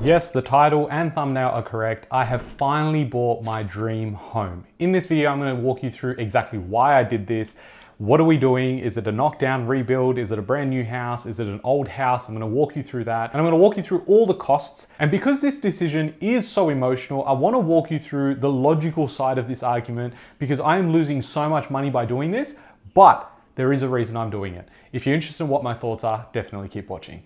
Yes, the title and thumbnail are correct. I have finally bought my dream home. In this video, I'm going to walk you through exactly why I did this. What are we doing? Is it a knockdown rebuild? Is it a brand new house? Is it an old house? I'm going to walk you through that. And I'm going to walk you through all the costs. And because this decision is so emotional, I want to walk you through the logical side of this argument because I am losing so much money by doing this, but there is a reason I'm doing it. If you're interested in what my thoughts are, definitely keep watching.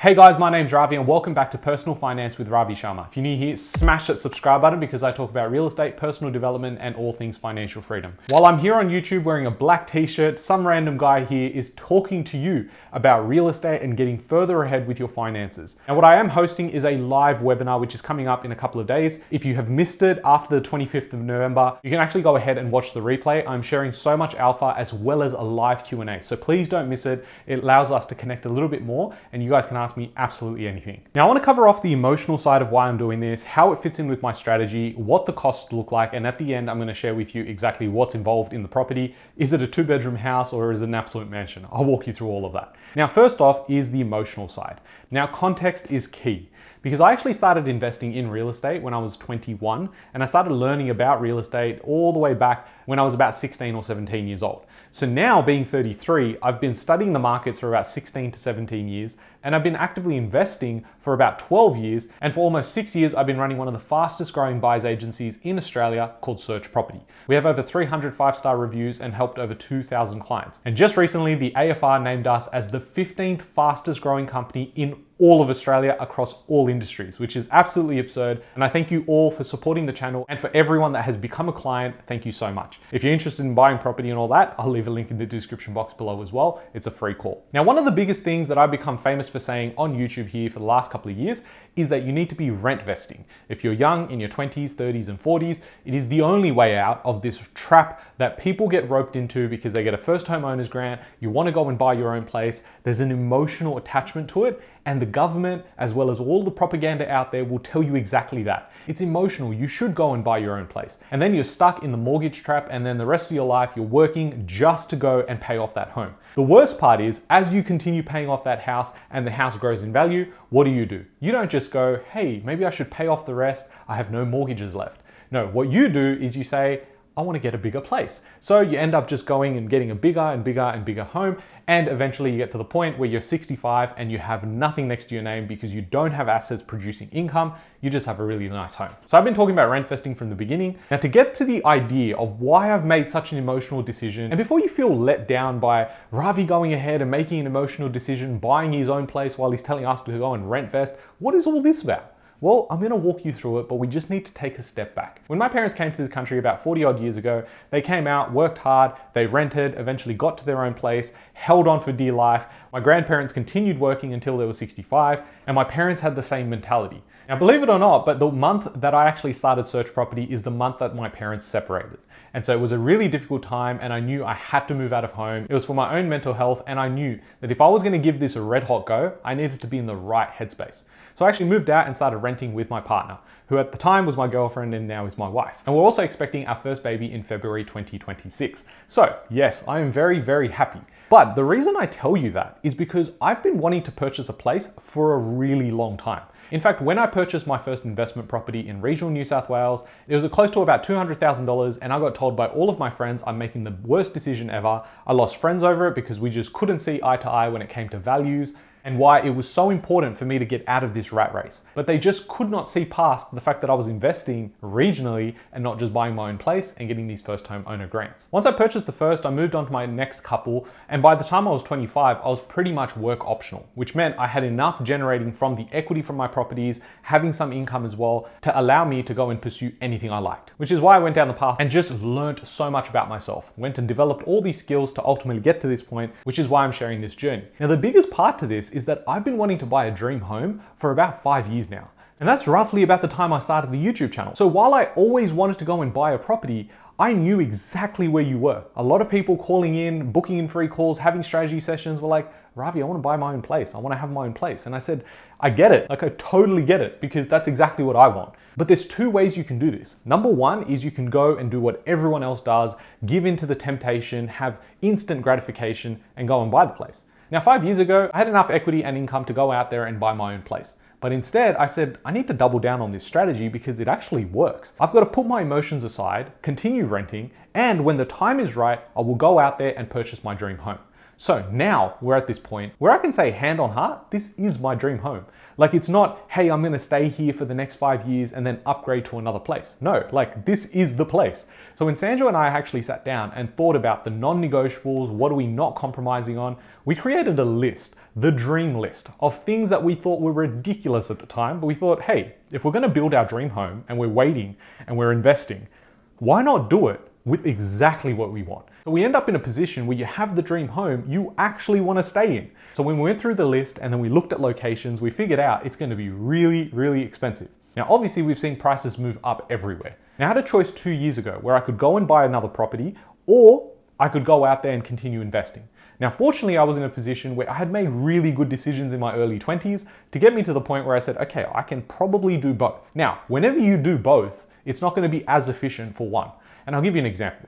Hey guys, my name's Ravi and welcome back to Personal Finance with Ravi Sharma. If you're new here, smash that subscribe button because I talk about real estate, personal development, and all things financial freedom. While I'm here on YouTube wearing a black t-shirt, some random guy here is talking to you about real estate and getting further ahead with your finances. And what I am hosting is a live webinar which is coming up in a couple of days. If you have missed it after the 25th of November, you can actually go ahead and watch the replay. I'm sharing so much alpha as well as a live Q&A. So please don't miss it. It allows us to connect a little bit more and you guys can ask me absolutely anything. Now I want to cover off the emotional side of why I'm doing this, how it fits in with my strategy, what the costs look like, and at the end I'm going to share with you exactly what's involved in the property. Is it a 2-bedroom house or is it an affluent mansion? I'll walk you through all of that. Now first off is the emotional side. Now context is key because I actually started investing in real estate when I was 21 and I started learning about real estate all the way back when I was about 16 or 17 years old. So now being 33, I've been studying the markets for about 16 to 17 years and I've been actively investing for about 12 years, and for almost 6 years I've been running one of the fastest growing buyers agencies in Australia called Search Property. We have over 300 5-star reviews and helped over 2,000 clients. And just recently the AFR named us as the 15th fastest growing company in all of Australia across all industries, which is absolutely absurd. And I thank you all for supporting the channel, and for everyone that has become a client, thank you so much. If you're interested in buying property and all that, I'll leave a link in the description box below as well. It's a free call. Now, one of the biggest things that I've become famous for saying on YouTube here for the last couple of years is that you need to be rent vesting. If you're young, in your 20s, 30s, and 40s, it is the only way out of this trap that people get roped into because they get a first home owner's grant, you want to go and buy your own place, there's an emotional attachment to it, and the government, as well as all the propaganda out there, will tell you exactly that. It's emotional, you should go and buy your own place. And then you're stuck in the mortgage trap, and then the rest of your life, you're working just to go and pay off that home. The worst part is, as you continue paying off that house and the house grows in value, what do? You don't just go, hey, maybe I should pay off the rest, I have no mortgages left. No, what you do is you say, I want to get a bigger place. So you end up just going and getting a bigger and bigger and bigger home. And eventually you get to the point where you're 65 and you have nothing next to your name because you don't have assets producing income. You just have a really nice home. So I've been talking about rent vesting from the beginning. Now to get to the idea of why I've made such an emotional decision, and before you feel let down by Ravi going ahead and making an emotional decision, buying his own place while he's telling us to go and rent vest, what is all this about? Well, I'm going to walk you through it, but we just need to take a step back. When my parents came to this country about 40 odd years ago, they came out, worked hard, they rented, eventually got to their own place, held on for dear life. My grandparents continued working until they were 65, and my parents had the same mentality. Now, believe it or not, but the month that I actually started Search Property is the month that my parents separated. And so it was a really difficult time and I knew I had to move out of home. It was for my own mental health and I knew that if I was going to give this a red hot go, I needed to be in the right headspace. So I actually moved out and started renting with my partner, who at the time was my girlfriend and now is my wife. And we're also expecting our first baby in February 2026. So yes, I am very, very happy. But the reason I tell you that is because I've been wanting to purchase a place for a really long time. In fact, when I purchased my first investment property in regional New South Wales, it was close to about $200,000 and I got told by all of my friends I'm making the worst decision ever. I lost friends over it because we just couldn't see eye to eye when it came to values and why it was so important for me to get out of this rat race. But they just could not see past the fact that I was investing regionally and not just buying my own place and getting these first home owner grants. Once I purchased the first, I moved on to my next couple, and by the time I was 25, I was pretty much work optional, which meant I had enough generating from the equity from my properties, having some income as well, to allow me to go and pursue anything I liked. Which is why I went down the path and just learned so much about myself. Went and developed all these skills to ultimately get to this point, which is why I'm sharing this journey. Now, the biggest part to this is that I've been wanting to buy a dream home for about 5 years now. And that's roughly about the time I started the YouTube channel. So while I always wanted to go and buy a property, I knew exactly where you were. A lot of people calling in, booking in free calls, having strategy sessions were like, Ravi, I want to buy my own place. I want to have my own place. And I said, I get it. Like, I totally get it because that's exactly what I want. But there's two ways you can do this. Number one is you can go and do what everyone else does, give in to the temptation, have instant gratification and go and buy the place. Now, 5 years ago, I had enough equity and income to go out there and buy my own place. But instead, I said, I need to double down on this strategy because it actually works. I've got to put my emotions aside, continue renting, and when the time is right, I will go out there and purchase my dream home. So now we're at this point where I can say hand on heart, this is my dream home. Like it's not, hey, I'm gonna stay here for the next 5 years and then upgrade to another place. No, like this is the place. So when Sandra and I actually sat down and thought about the non-negotiables, what are we not compromising on, we created a list, the dream list of things that we thought were ridiculous at the time, but we thought, hey, if we're gonna build our dream home and we're waiting and we're investing, why not do it with exactly what we want? So we end up in a position where you have the dream home you actually want to stay in. So when we went through the list and then we looked at locations, we figured out it's going to be really, really expensive. Now, obviously we've seen prices move up everywhere. Now I had a choice 2 years ago where I could go and buy another property or I could go out there and continue investing. Now, fortunately, I was in a position where I had made really good decisions in my early 20s to get me to the point where I said, okay, I can probably do both. Now, whenever you do both, it's not going to be as efficient for one. And I'll give you an example.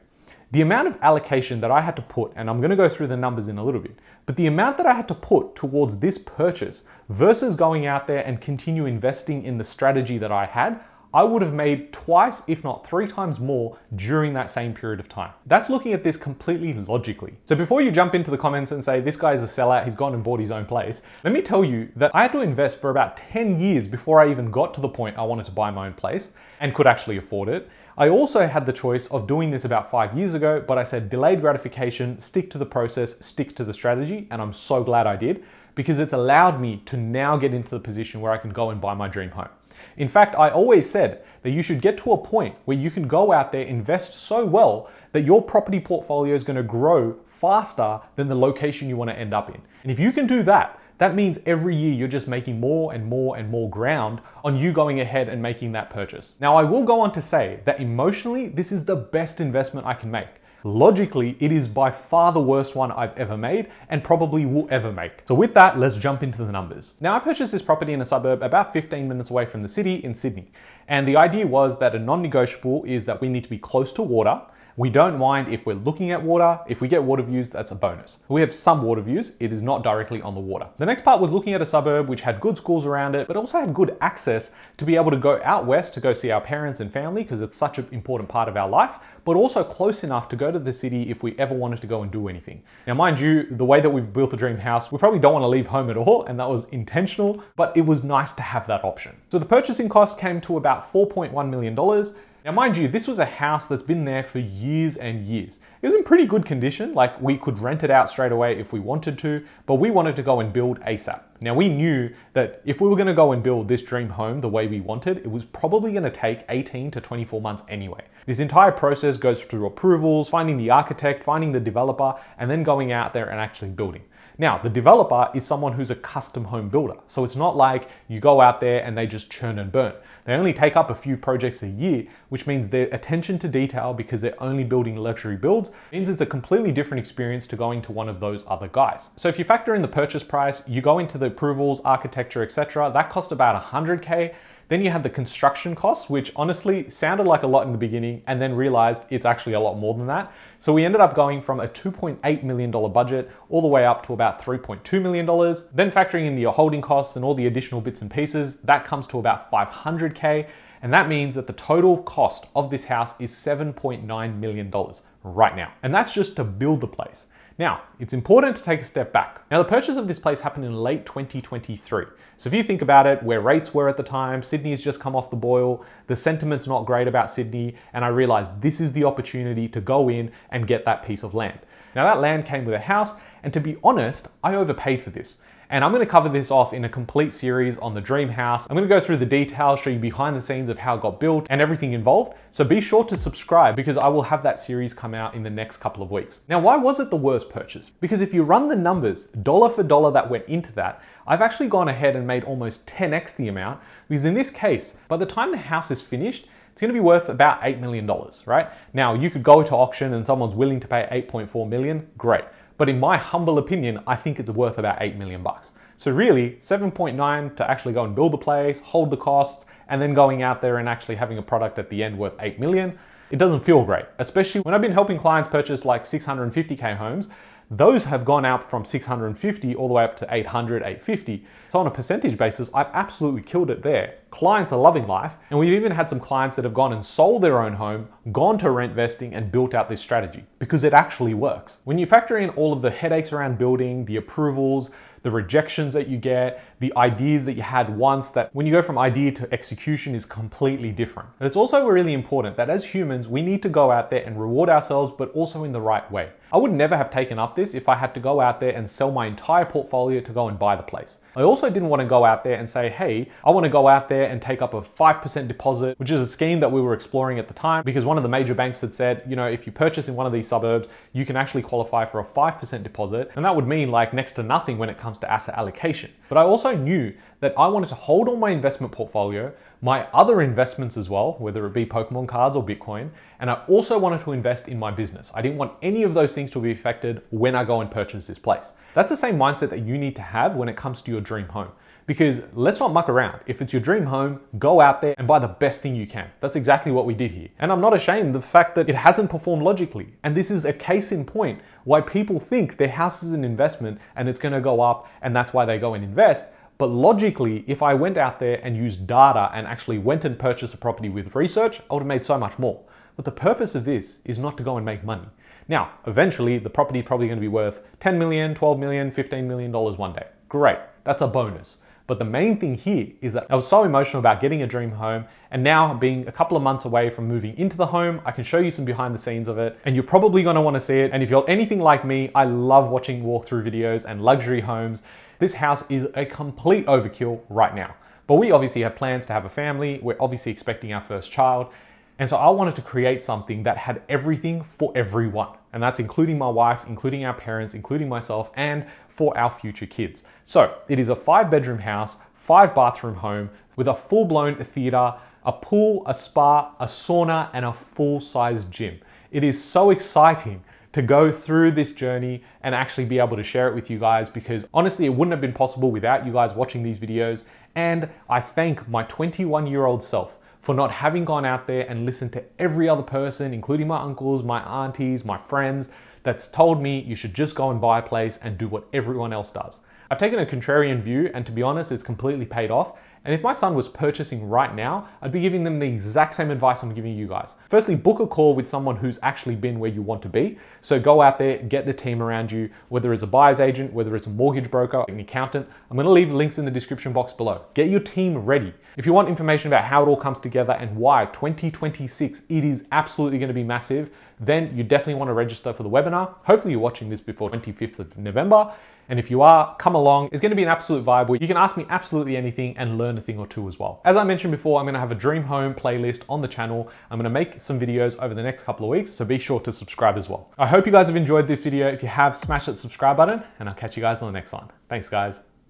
The amount of allocation that I had to put, and I'm going to go through the numbers in a little bit, but the amount that I had to put towards this purchase versus going out there and continue investing in the strategy that I had, I would have made twice, if not 3 times more during that same period of time. That's looking at this completely logically. So before you jump into the comments and say, this guy's a sellout, he's gone and bought his own place, let me tell you that I had to invest for about 10 years before I even got to the point I wanted to buy my own place and could actually afford it. I also had the choice of doing this about 5 years ago, but I said delayed gratification, stick to the process, stick to the strategy, and I'm so glad I did because it's allowed me to now get into the position where I can go and buy my dream home. In fact, I always said that you should get to a point where you can go out there, invest so well that your property portfolio is going to grow faster than the location you want to end up in. And if you can do that, that means every year you're just making more and more and more ground on you going ahead and making that purchase. Now, I will go on to say that emotionally, this is the best investment I can make. Logically, it is by far the worst one I've ever made and probably will ever make. So with that, let's jump into the numbers. Now, I purchased this property in a suburb about 15 minutes away from the city in Sydney. And the idea was that a non-negotiable is that we need to be close to water. We don't mind if we're looking at water. If we get water views, that's a bonus. We have some water views. It is not directly on the water. The next part was looking at a suburb which had good schools around it, but also had good access to be able to go out west to go see our parents and family because it's such an important part of our life, but also close enough to go to the city if we ever wanted to go and do anything. Now, mind you, the way that we've built the dream house, we probably don't want to leave home at all, and that was intentional, but it was nice to have that option. So the purchasing cost came to about $4.1 million. Now, mind you, this was a house that's been there for years and years. It was in pretty good condition, like we could rent it out straight away if we wanted to, but we wanted to go and build ASAP. Now, we knew that if we were gonna go and build this dream home the way we wanted, it was probably gonna take 18 to 24 months anyway. This entire process goes through approvals, finding the architect, finding the developer, and then going out there and actually building. Now, the developer is someone who's a custom home builder. So it's not like you go out there and they just churn and burn. They only take up a few projects a year, which means their attention to detail, because they're only building luxury builds, means it's a completely different experience to going to one of those other guys. So if you factor in the purchase price, you go into the approvals, architecture, etc., that cost about 100K. Then you had the construction costs, which honestly sounded like a lot in the beginning and then realized it's actually a lot more than that. So we ended up going from a $2.8 million budget all the way up to about $3.2 million. Then factoring in your holding costs and all the additional bits and pieces, that comes to about 500K. And that means that the total cost of this house is $7.9 million right now. And that's just to build the place. Now, it's important to take a step back. Now, the purchase of this place happened in late 2023. So if you think about it, where rates were at the time, Sydney's just come off the boil, the sentiment's not great about Sydney, and I realized this is the opportunity to go in and get that piece of land. Now, that land came with a house, and to be honest, I overpaid for this. And I'm going to cover this off in a complete series on the dream house. I'm going to go through the details, show you behind the scenes of how it got built and everything involved. So be sure to subscribe because I will have that series come out in the next couple of weeks. Now, why was it the worst purchase? Because if you run the numbers dollar for dollar that went into that, I've actually gone ahead and made almost 10x the amount, because in this case, by the time the house is finished, it's going to be worth about $8 million, right? Now, you could go to auction and someone's willing to pay 8.4 million, great. But in my humble opinion, I think it's worth about 8 million bucks. So really 7.9 to actually go and build the place, hold the costs, and then going out there and actually having a product at the end worth 8 million. It doesn't feel great, especially when I've been helping clients purchase like 650K homes. those have gone up from 650 all the way up to 800, 850. So on a percentage basis, I've absolutely killed it there. Clients are loving life, and we've even had some clients that have gone and sold their own home, gone to rent vesting, and built out this strategy because it actually works. When you factor in all of the headaches around building, the approvals, the rejections that you get, the ideas that you had once, that when you go from idea to execution is completely different. And it's also really important that as humans, we need to go out there and reward ourselves, but also in the right way. I would never have taken up this if I had to go out there and sell my entire portfolio to go and buy the place. I also didn't want to go out there and say, hey, I want to go out there and take up a 5% deposit, which is a scheme that we were exploring at the time because one of the major banks had said, you know, if you purchase in one of these suburbs, you can actually qualify for a 5% deposit. And that would mean like next to nothing when it comes to asset allocation. But I also knew that I wanted to hold on my investment portfolio, my other investments as well, whether it be Pokemon cards or Bitcoin, and I also wanted to invest in my business. I didn't want any of those things to be affected when I go and purchase this place. That's the same mindset that you need to have when it comes to your dream home. Because let's not muck around. If it's your dream home, go out there and buy the best thing you can. That's exactly what we did here. And I'm not ashamed of the fact that it hasn't performed logically. And this is a case in point why people think their house is an investment and it's gonna go up and that's why they go and invest. But logically, if I went out there and used data and actually went and purchased a property with research, I would have made so much more. But the purpose of this is not to go and make money. Now, eventually the property is probably going to be worth 10 million, 12 million, $15 million one day. Great, that's a bonus. But the main thing here is that I was so emotional about getting a dream home, and now being a couple of months away from moving into the home, I can show you some behind the scenes of it, and you're probably going to want to see it. And if you're anything like me, I love watching walkthrough videos and luxury homes. This house is a complete overkill right now. But we obviously have plans to have a family. We're obviously expecting our first child. And so I wanted to create something that had everything for everyone. And that's including my wife, including our parents, including myself, and for our future kids. So it is a 5-bedroom house, 5-bathroom home with a full-blown theater, a pool, a spa, a sauna, and a full-size gym. It is so exciting to go through this journey and actually be able to share it with you guys, because honestly, it wouldn't have been possible without you guys watching these videos. And I thank my 21-year-old self for not having gone out there and listened to every other person, including my uncles, my aunties, my friends, that's told me you should just go and buy a place and do what everyone else does. I've taken a contrarian view, and to be honest, it's completely paid off. And if my son was purchasing right now, I'd be giving them the exact same advice I'm giving you guys. Firstly, book a call with someone who's actually been where you want to be. So go out there, get the team around you, whether it's a buyer's agent, whether it's a mortgage broker, an accountant. I'm gonna leave links in the description box below. Get your team ready. If you want information about how it all comes together and why 2026, it is absolutely gonna be massive, then you definitely wanna register for the webinar. Hopefully you're watching this before 25th of November. And if you are, come along. It's gonna be an absolute vibe where you can ask me absolutely anything and learn a thing or two as well. As I mentioned before, I'm gonna have a dream home playlist on the channel. I'm gonna make some videos over the next couple of weeks, so be sure to subscribe as well. I hope you guys have enjoyed this video. If you have, smash that subscribe button, and I'll catch you guys on the next one. Thanks, guys.